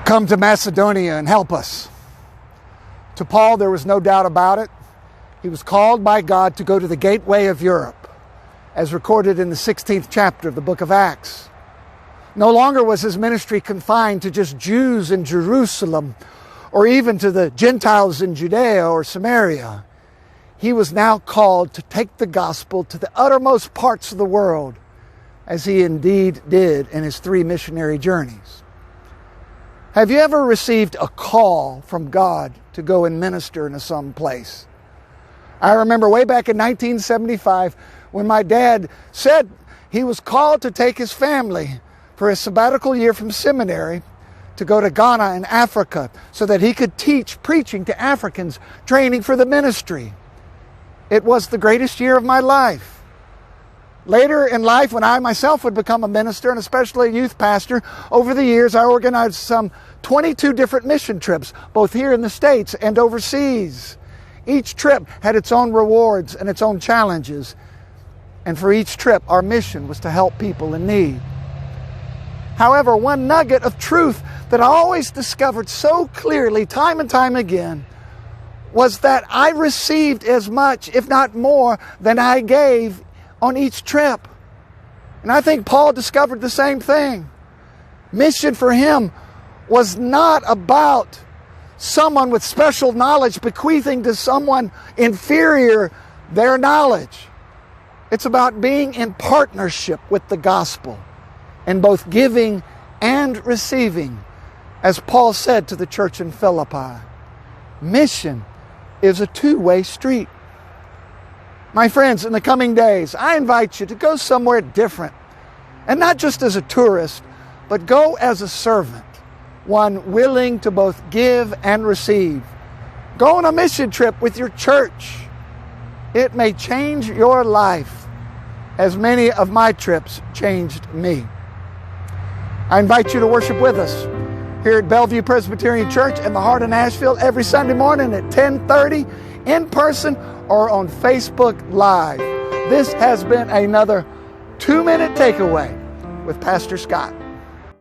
come to Macedonia and help us. To Paul, there was no doubt about it. He was called by God to go to the gateway of Europe, as recorded in the 16th chapter of the book of Acts. No longer was his ministry confined to just Jews in Jerusalem or even to the Gentiles in Judea or Samaria. He was now called to take the gospel to the uttermost parts of the world, as he indeed did in his 3 missionary journeys. Have you ever received a call from God to go and minister in some place? I remember way back in 1975 when my dad said he was called to take his family for a sabbatical year from seminary to go to Ghana in Africa so that he could teach preaching to Africans, training for the ministry. It was the greatest year of my life. Later in life, when I myself would become a minister and especially a youth pastor, over the years I organized some 22 different mission trips, both here in the States and overseas. Each trip had its own rewards and its own challenges. And for each trip, our mission was to help people in need. However, one nugget of truth that I always discovered so clearly, time and time again, was that I received as much, if not more, than I gave on each trip. And I think Paul discovered the same thing. Mission for him was not about someone with special knowledge bequeathing to someone inferior their knowledge. It's about being in partnership with the gospel and both giving and receiving. As Paul said to the church in Philippi, mission is a two-way street. My friends, in the coming days, I invite you to go somewhere different. And not just as a tourist, but go as a servant, one willing to both give and receive. Go on a mission trip with your church. It may change your life, as many of my trips changed me. I invite you to worship with us here at Bellevue Presbyterian Church in the heart of Nashville every Sunday morning at 10:30 in person or on Facebook Live. This has been another 2-minute takeaway with Pastor Scott.